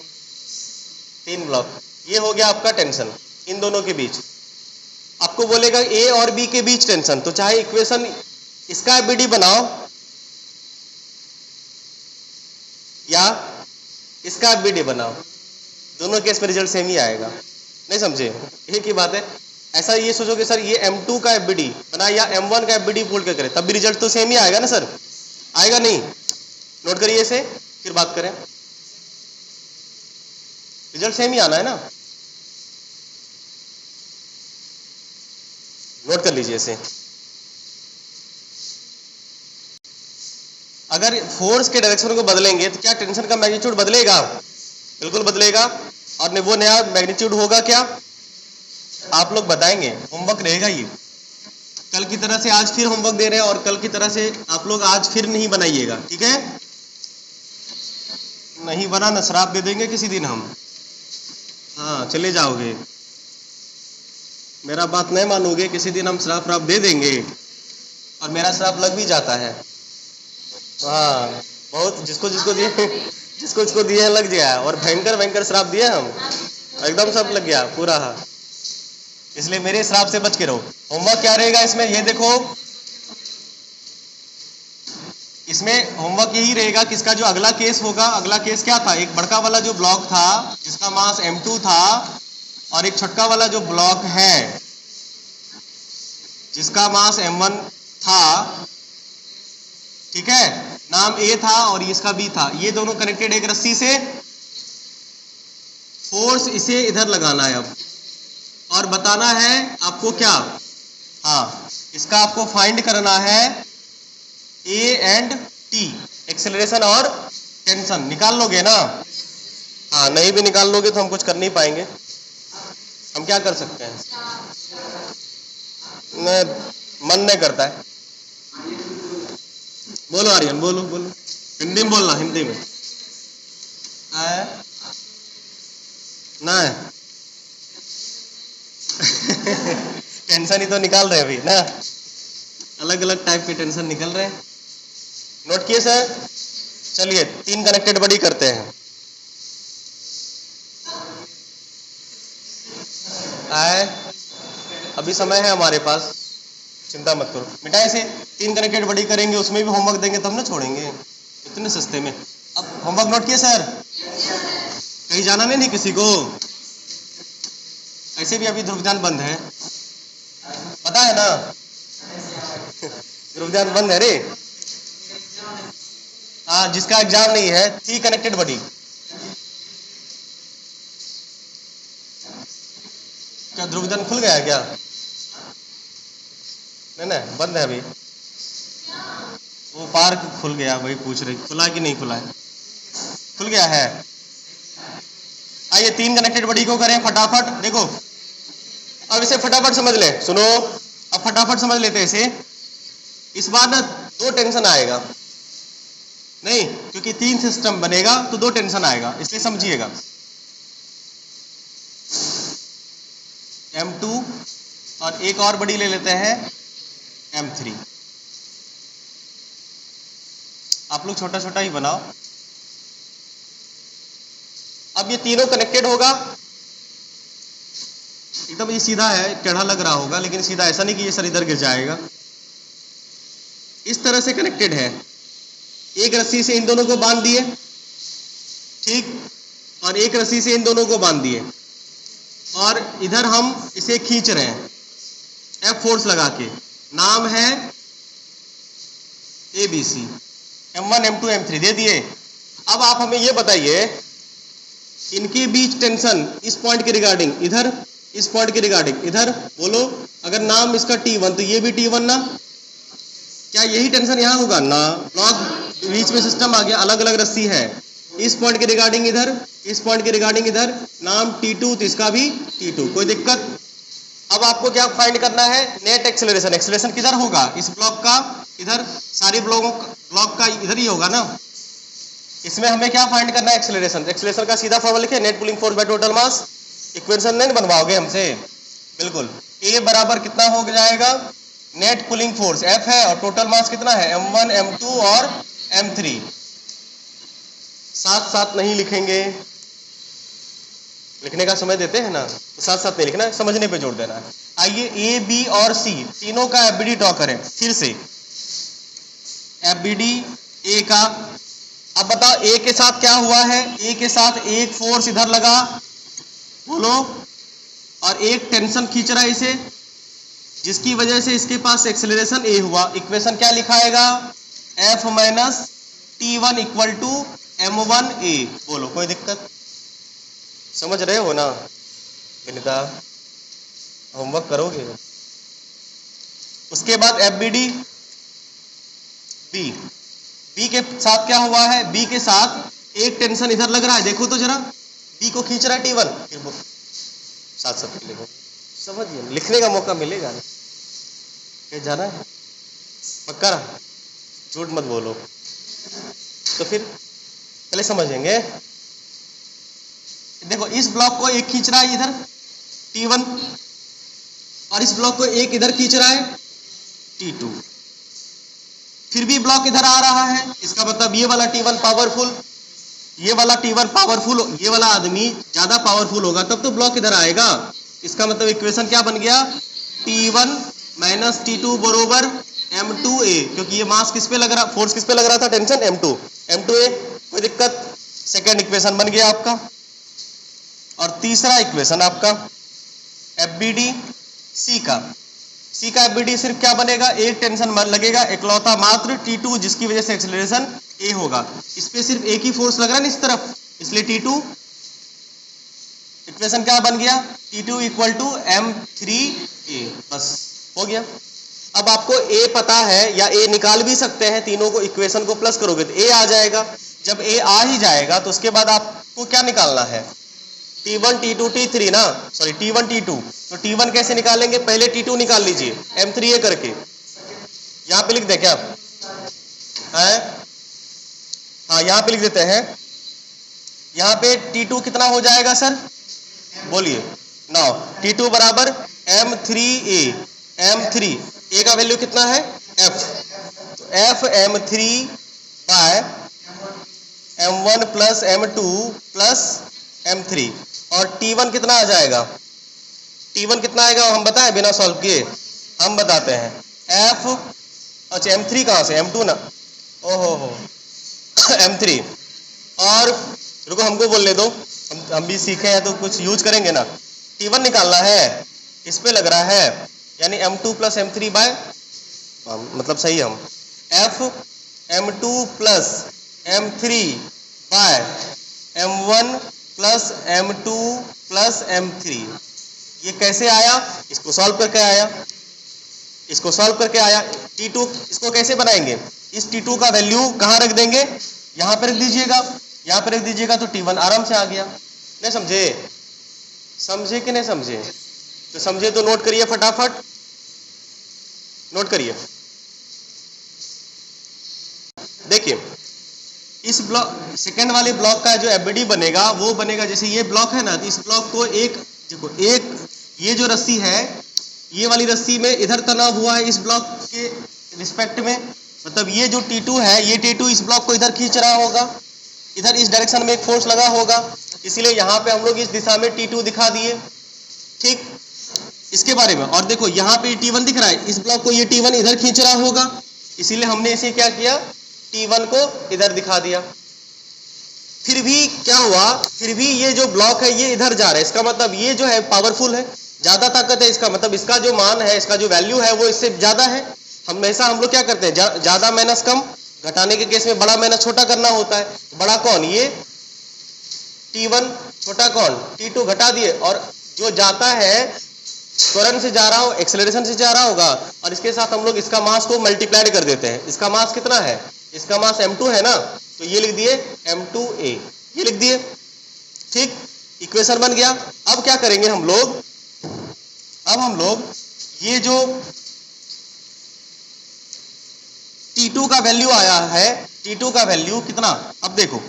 3 ब्लॉक, ये हो गया आपका टेंशन इन दोनों के बीच। आपको बोलेगा ए और बी के बीच टेंशन, तो चाहे इक्वेशन इसका एफबीडी बनाओ या इसका एफबीडी बनाओ, दोनों केस में रिजल्ट सेम ही आएगा, नहीं समझे, एक ही बात है। ऐसा ये सोचोगे सर ये M2 का FBD बना या M1 का FBD बोल के करें, तब भी रिजल्ट तो सेम ही आएगा ना सर, आएगा नहीं? नोट करिए इसे, फिर बात करें। रिजल्ट सेम ही आना है ना, नोट कर लीजिए इसे। अगर फोर्स के डायरेक्शन को बदलेंगे तो क्या टेंशन का मैग्नीट्यूड बदलेगा? बिल्कुल बदलेगा। और वो नया मैग्नीट्यूड होगा क्या? आप लोग बताएंगे, होमवर्क रहेगा ये। कल की तरह से आज फिर होमवर्क दे रहे हैं और कल की तरह से आप लोग आज फिर नहीं बनाइएगा, ठीक है? नहीं बना ना श्राप दे देंगे किसी दिन हम। हाँ चले जाओगे, मेरा बात नहीं मानोगे, किसी दिन हम श्राप दे देंगे और मेरा श्राप लग भी जाता है। हाँ बहुत, जिसको जिसको दिए लग गया, और भयंकर भयंकर श्राप दिए हम, एकदम सब लग गया पूरा। इसलिए मेरे श्राप से बच के रहो। होमवर्क क्या रहेगा इसमें, ये देखो, इसमें होमवर्क यही रहेगा कि इसका जो अगला केस होगा, अगला केस क्या था, एक बड़का वाला जो ब्लॉक था जिसका मास M2 था, और एक छोटका वाला जो ब्लॉक है जिसका मास M1 था, ठीक है, नाम A था और इसका B था। ये दोनों कनेक्टेड एक रस्सी से, फोर्स इसे इधर लगाना है अब, और बताना है आपको क्या, हाँ इसका आपको फाइंड करना है A एंड T, एक्सेलरेशन और टेंशन। निकाल लोगे ना? हाँ, नहीं भी निकाल लोगे तो हम कुछ कर नहीं पाएंगे। हम क्या कर सकते हैं? मन नहीं करता है। बोलो आर्यन, बोलो बोलो, हिंदी में बोलना, हिंदी में। ना टेंशन ही तो निकाल रहे अभी ना, अलग अलग टाइप के टेंशन निकल रहे हैं। नोट किए सर? चलिए 3 कनेक्टेड बॉडी करते हैं। आए, अभी समय है हमारे पास, चिंता मत करो, मिटाए से 3 कनेक्टेड बॉडी करेंगे, उसमें भी होमवर्क देंगे तब ना छोड़ेंगे, इतने सस्ते में। अब होमवर्क नोट किए सर? कहीं जाना नहीं किसी को? ऐसे भी अभी ध्रुव ध्यान बंद है, पता है ना? ध्रुव ध्यान बंद है रे। हाँ, जिसका एग्जाम नहीं है, 3 कनेक्टेड बॉडी। क्या ध्रुव ध्यान खुल गया है क्या? नहीं बंद है अभी। वो पार्क खुल गया, वही पूछ रही, खुला कि नहीं खुला है? खुल गया है। आइए 3 कनेक्टेड बॉडी को करें फटाफट। देखो अब इसे फटाफट समझ ले, सुनो, अब फटाफट समझ लेते हैं इसे। इस बार ना 2 टेंशन आएगा नहीं, क्योंकि 3 सिस्टम बनेगा तो 2 टेंशन आएगा, इसलिए समझिएगा। M2 और एक और बड़ी ले लेते हैं M3। आप लोग छोटा छोटा ही बनाओ। अब ये तीनों कनेक्टेड होगा, एकदम ये सीधा है, टेढ़ा लग रहा होगा लेकिन सीधा, ऐसा नहीं कि ये सर इधर गिर जाएगा। इस तरह से कनेक्टेड है, एक रस्सी से इन दोनों को बांध दिए, ठीक, और एक रस्सी से इन दोनों को बांध दिए, और इधर हम इसे खींच रहे हैं F फोर्स लगा के। नाम है ABC, M1 M2 M3 दे दिए। अब आप हमें ये बताइए, इनके बीच टेंशन इस पॉइंट के रिगार्डिंग इधर, इस पॉइंट के रिगार्डिंग इधर, बोलो। अगर नाम इसका T1 तो ये भी T1 ना, क्या यही टेंशन यहाँ होगा ना? ब्लॉक बीच में सिस्टम आ गया, अलग अलग रस्सी है, इस पॉइंट के रिगार्डिंग इधर, इस पॉइंट के रिगार्डिंग इधर, नाम T2 तो इसका भी T2, कोई दिक्कत? अब आपको क्या फाइंड करना है? Net acceleration. एक्सेलरेशन किधर होगा? इस ब्लॉक का इधर, सारी ब्लॉक का इधर ही होगा ना। इसमें हमें क्या फाइंड करना है? एक्सेलरेशन। एक्सेलरेशन का सीधा फॉर्मूला लिखे, net pulling force by total mass. Equation नहीं बनवाओगे हमसे, बिल्कुल। A बराबर कितना हो जाएगा? नेट पुलिंग फोर्स F है और टोटल मास कितना है? M1 M2 और M3। साथ साथ नहीं लिखेंगे, लिखने का समय देते हैं ना, तो साथ साथ नहीं लिखना है, समझने पे जोर देना है। आइए A B और C तीनों का FBD ड्रॉ करें फिर से। FBD A का, अब बताओ A के साथ क्या हुआ है? A के साथ एक फोर्स इधर लगा, बोलो, और एक टेंशन खींच रहा है इसे, जिसकी वजह से इसके पास एक्सेलरेशन ए हुआ। इक्वेशन क्या लिखाएगा? F minus T1 equal to M1A। बोलो कोई दिक्कत? समझ रहे हो ना? इनका होमवर्क करोगे। उसके बाद FBD बी, बी के साथ क्या हुआ है? बी के साथ एक टेंशन इधर लग रहा है, देखो तो जरा, बी को खींच रहा है T1। फिर वो साथ साथ लिखो, समझिए, लिखने का मौका मिलेगा ना, कहीं जाना है पक्का, झूठ मत बोलो। तो फिर पहले समझेंगे। देखो इस ब्लॉक को एक खींच रहा है इधर T1, और इस ब्लॉक को एक इधर खींच रहा है T2। फिर भी ब्लॉक इधर आ रहा है, इसका मतलब ये वाला T1 पावरफुल, ये वाला T1 पावरफुल, ये वाला आदमी ज्यादा पावरफुल होगा तब तो ब्लॉक इधर आएगा। इसका मतलब इक्वेशन क्या बन गया? T1 माइनस T2 बरोबर M2A, क्योंकि ये मास किस पे लग रहा, फोर्स किस पे लग रहा था? Tension M2A। कोई दिक्कत? सेकेंड इक्वेशन बन गया आपका। और तीसरा इक्वेशन आपका FBD C का FBD सिर्फ क्या बनेगा? एक टेंशन लगेगा इकलौता मात्र T2, जिसकी वजह से एक्सेलरेशन A होगा। इस पे सिर्फ एक ही फोर्स लग रहा है ना इस तरफ, इसलिए T2। इक्वेशन क्या बन गया? T2 equal to M3A। बस हो गया। अब आपको A पता है, या A निकाल भी सकते हैं, तीनों को इक्वेशन को प्लस करोगे तो A आ जाएगा। जब A आ ही जाएगा तो उसके बाद आपको क्या निकालना है? T1 T2 T3 ना, सॉरी T1 T2। तो T1 कैसे निकालेंगे? पहले T2 निकाल लीजिए M3A करके। यहां पे लिख दे क्या है? हाँ यहां पे लिख देते हैं। यहां पे T2 कितना हो जाएगा सर? बोलिए। नाउ T2 बराबर M3A। M3 A का वैल्यू कितना है? F। तो F M3 by M1 plus M2 plus M3। और T1 कितना आ जाएगा? T1 कितना आएगा हम बताएं बिना सॉल्व किए? हम बताते हैं। F, अच्छा M3 कहाँ से? M2 ना, ओहो हो M3। और रुको हमको बोलने दो, हम भी सीखे हैं तो कुछ यूज करेंगे ना। T1 निकालना है, इस पे लग रहा है, यानी M2 प्लस M3 बाय, मतलब सही हम F M2 plus M3 by M1 plus M2 plus M3। ये कैसे आया? इसको सॉल्व करके आया, इसको सॉल्व करके आया। T2 इसको कैसे बनाएंगे? इस T2 का वैल्यू कहाँ रख देंगे? यहाँ पे रख दीजिएगा, यहाँ पे रख दीजिएगा तो T1 आराम से आ गया। नहीं समझे? समझे कि नहीं समझे? तो समझे तो नोट करिए फटाफट, नोट करिए। देखिए इस ब्लॉक, सेकेंड वाले ब्लॉक का जो FBD बनेगा वो बनेगा, जैसे ये ब्लॉक है ना, तो इस ब्लॉक को एक देखो, एक ये जो रस्सी है, ये वाली रस्सी में इधर तनाव हुआ है इस ब्लॉक के रिस्पेक्ट में, मतलब ये जो T2 है, ये T2 इस ब्लॉक को इधर खींच रहा होगा, इधर इस डायरेक्शन में एक फोर्स लगा होगा, इसीलिए यहाँ पे हम लोग इस दिशा में T2 दिखा दिए। ठीक, इसके बारे में। और देखो यहाँ पे T1 दिख रहा है, इस ब्लॉक को ये T1 इधर खींच रहा होगा, इसीलिए हमने इसे क्या किया? T1 को इधर दिखा दिया। फिर भी क्या हुआ? फिर भी ये जो ब्लॉक है ये इधर जा रहा है, इसका मतलब ये जो है पावरफुल है, ज्यादा ताकत है, इसका मतलब इसका जो मान है, इसका जो वैल्यू है वो इससे ज्यादा है। हमेशा हम लोग क्या करते हैं? ज्यादा माइनस कम, घटाने के केस में बड़ा माइनस छोटा करना होता है। बड़ा कौन? ये T1, छोटा कौन? T2 घटा दिए, और जो जाता है त्वरण से जा रहा हो, एक्सेलरेशन से जा रहा होगा, और इसके साथ हम लोग इसका मास को मल्टीप्लाई कर देते हैं। इसका मास कितना है? इसका मास M2 है ना, तो ये लिख दिए M2A, ये लिख दिए। ठीक, इक्वेशन बन गया। अब क्या करेंगे हम लोग? अब हम लोग ये जो T2 का वैल्यू आया है, T2 का वैल्यू कितना? अब देखो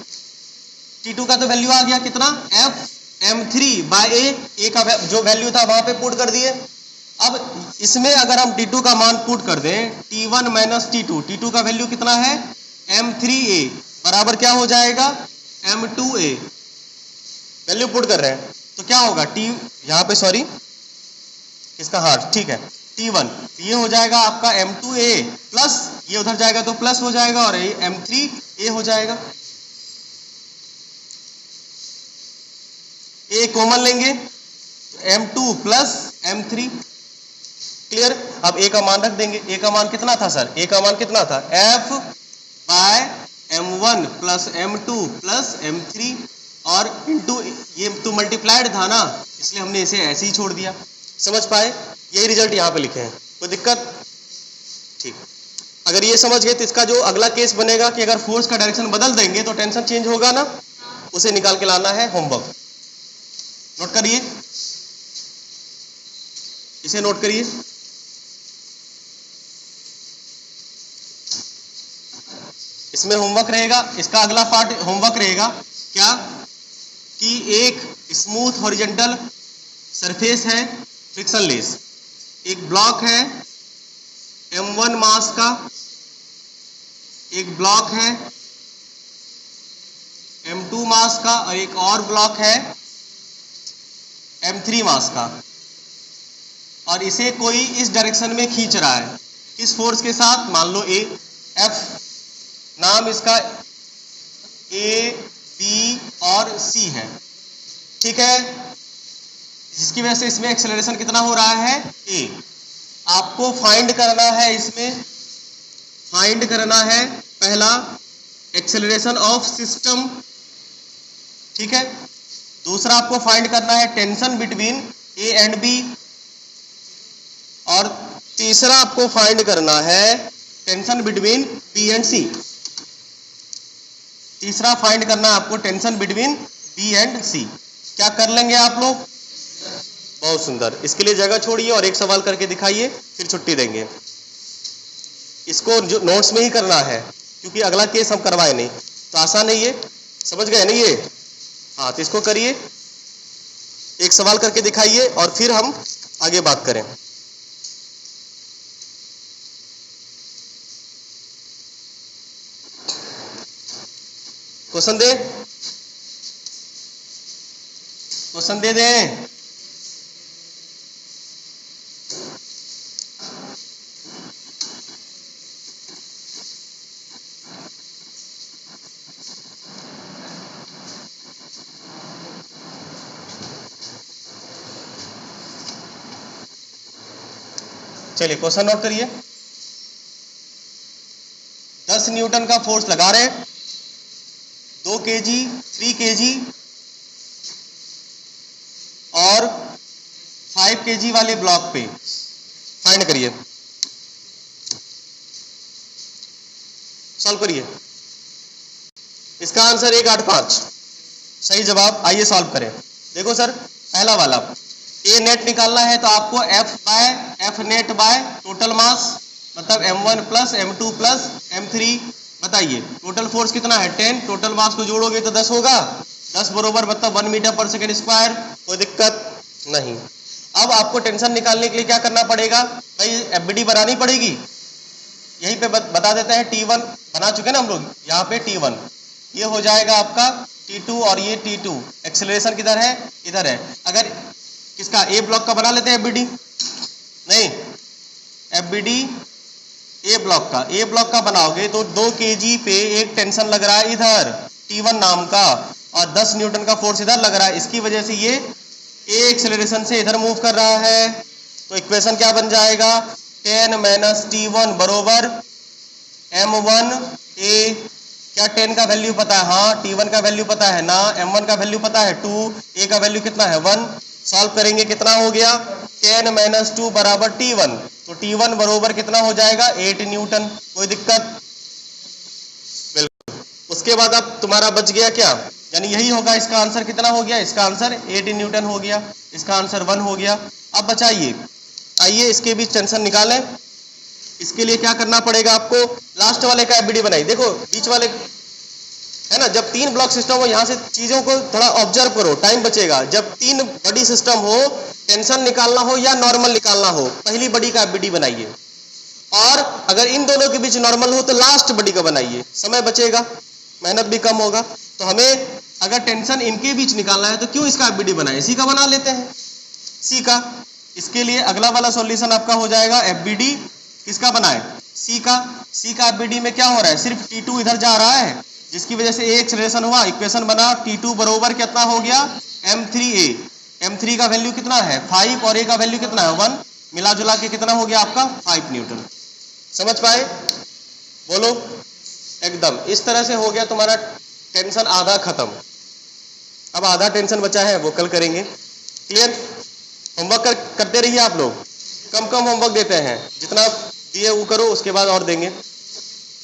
T2 का तो वैल्यू आ गया कितना? F M3 बाय A का जो वैल्यू था वहां पे पुट कर दिए। अब इसमें अगर हम T2 का मान पुट कर दें, T1 माइनस T2 का वैल्यू कितना है? M3A बराबर क्या हो जाएगा? M2A। वैल्यू पुट कर रहे हैं तो क्या होगा? यहाँ पे सॉरी इसका हार्ट, ठीक है, T1 ये हो जाएगा आपका M2A प्लस, ये उधर जाएगा तो प्लस हो जाएगा, और ये M3A हो जाएगा। A कॉमन लेंगे m2 प्लस m3। क्लियर। अब ए का मान रख देंगे। ए का मान कितना था सर? ए का मान कितना था? f by m1 plus m2 plus m3 और इंटू ये तो मल्टीप्लाइड था ना, इसलिए हमने इसे ऐसे ही छोड़ दिया। समझ पाए? यही रिजल्ट यहाँ पे लिखे हैं। कोई दिक्कत? ठीक। अगर ये समझ गए तो इसका जो अगला केस बनेगा कि अगर फोर्स का डायरेक्शन बदल देंगे तो टेंशन चेंज होगा ना, उसे निकाल के लाना है। होमवर्क नोट करिए, इसे नोट करिए। इसमें होमवर्क रहेगा, इसका अगला पार्ट होमवर्क रहेगा क्या कि एक स्मूथ हॉरिजॉन्टल सरफेस है फ्रिक्शनलेस, एक ब्लॉक है m1 मास का, एक ब्लॉक है m2 मास का और एक और ब्लॉक है m3 मास का, और इसे कोई इस डायरेक्शन में खींच रहा है। किस फोर्स के साथ? मान लो ए F, नाम इसका A, B और C है, ठीक है, जिसकी वजह से इसमें एक्सेलरेशन कितना हो रहा है? A। आपको फाइंड करना है, इसमें फाइंड करना है पहला एक्सेलरेशन ऑफ सिस्टम, ठीक है। दूसरा आपको फाइंड करना है tension between A and B, और तीसरा आपको फाइंड करना है tension between B and C। तीसरा फाइंड करना है आपको tension between B and C। क्या कर लेंगे आप लोग? बहुत सुंदर। इसके लिए जगह छोड़िए और एक सवाल करके दिखाइए, फिर छुट्टी देंगे। इसको जो नोट्स में ही करना है, क्योंकि अगला केस हम करवाए नहीं, तो आसान है ये। समझ गए ना ये? हाँ, तो इसको करिए, एक सवाल करके दिखाइए और फिर हम आगे बात करें। क्वेश्चन दे, क्वेश्चन दे दें। चलिए क्वेश्चन नोट करिए। 10 न्यूटन का फोर्स लगा रहे, 2 kg, 3 kg और 5 kg वाले ब्लॉक पे फाइंड करिए, सॉल्व करिए। इसका आंसर 185 सही जवाब। आइए सॉल्व करें। देखो सर, पहला वाला ए नेट निकालना है तो आपको F by F net by total mass, मतलब m1 plus m2 plus m3। बताइए टोटल फोर्स कितना है? 10। टोटल मास को जोड़ोगे तो 10 होगा, 10 बरोबर मतलब 1 मीटर पर सेकेंड स्क्वायर। कोई दिक्कत नहीं। अब आपको टेंशन निकालने के लिए क्या करना पड़ेगा भाई? FBD बनानी पड़ेगी। यहीं पे बता देते हैं, T1 बना चुके ना हम लोग, यहाँ पे T1 ये हो जाएगा आपका T2 और ये T2। एक्सेलरेशन किधर है? इधर है। अगर किसका ए ब्लॉक का बना लेते हैं FBD, नहीं FBD ए ब्लॉक का, ए ब्लॉक का बनाओगे तो 2 kg पे एक टेंशन लग रहा है इधर T1 नाम का, और 10 न्यूटन का फोर्स इधर लग रहा है। इसकी वजह से ये ए एक्सेलरेशन से इधर मूव कर रहा है। तो इक्वेशन क्या बन जाएगा? 10 माइनस T1 बरोबर m1 a। क्या 10 का वैल्यू पता है? हाँ। T1 का वैल्यू पता है ना? m1 का वैल्यू पता है 2, a का वैल्यू कितना है? 1। सॉल्व करेंगे कितना हो गया? 10 माइनस 2 बराबर T1। तो T1 बरोबर कितना हो जाएगा? 8 न्यूटन। कोई दिक्कत? बिल्कुल। उसके बाद अब तुम्हारा बच गया क्या? यानी यही होगा। इसका आंसर कितना हो गया? इसका आंसर 8 न्यूटन हो गया। इसका आंसर 1 हो गया। अब बचाइए, आइए इसके बीच टेंशन निकालें। इसके लिए क्या करना पड़ेगा आपको? लास्ट वाले का FBD बनाइए। देखो बीच वाले है ना, जब 3 ब्लॉक सिस्टम हो, यहाँ से चीजों को थोड़ा ऑब्जर्व करो, टाइम बचेगा। जब 3 बड़ी सिस्टम हो, टेंशन निकालना हो या नॉर्मल निकालना हो, पहली बड़ी का FBD बनाइए, और अगर इन दोनों के बीच नॉर्मल हो तो लास्ट बड़ी का बनाइए। समय बचेगा, मेहनत भी कम होगा। तो हमें अगर टेंशन इनके बीच निकालना है तो क्यों इसका FBD बनाए? इसी का बना लेते हैं, सी का। इसके लिए अगला वाला सॉल्यूशन आपका हो जाएगा FBD किसका बनाए? सी का। सी का FBD में क्या हो रहा है? सिर्फ T2 इधर जा रहा है, जिसकी वजह से ए एक्सेलरेशन हुआ। इक्वेशन बना T2 बरोबर कितना हो गया? m3a। M3 का वैल्यू कितना है 5 और A का वैल्यू कितना है 1, मिला जुला के कितना हो गया आपका 5 न्यूटन। समझ पाए? बोलो एकदम। इस तरह से हो गया तुम्हारा टेंशन आधा खत्म। अब आधा टेंशन बचा है वो कल करेंगे। क्लियर? होमवर्क करते रहिए आप लोग, कम कम होमवर्क देते हैं, जितना दिए वो करो, उसके बाद और देंगे।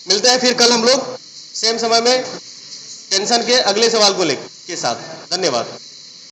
मिलते हैं फिर कल हम लोग सेम समय में टेंशन के अगले सवाल को लेकर के साथ। धन्यवाद।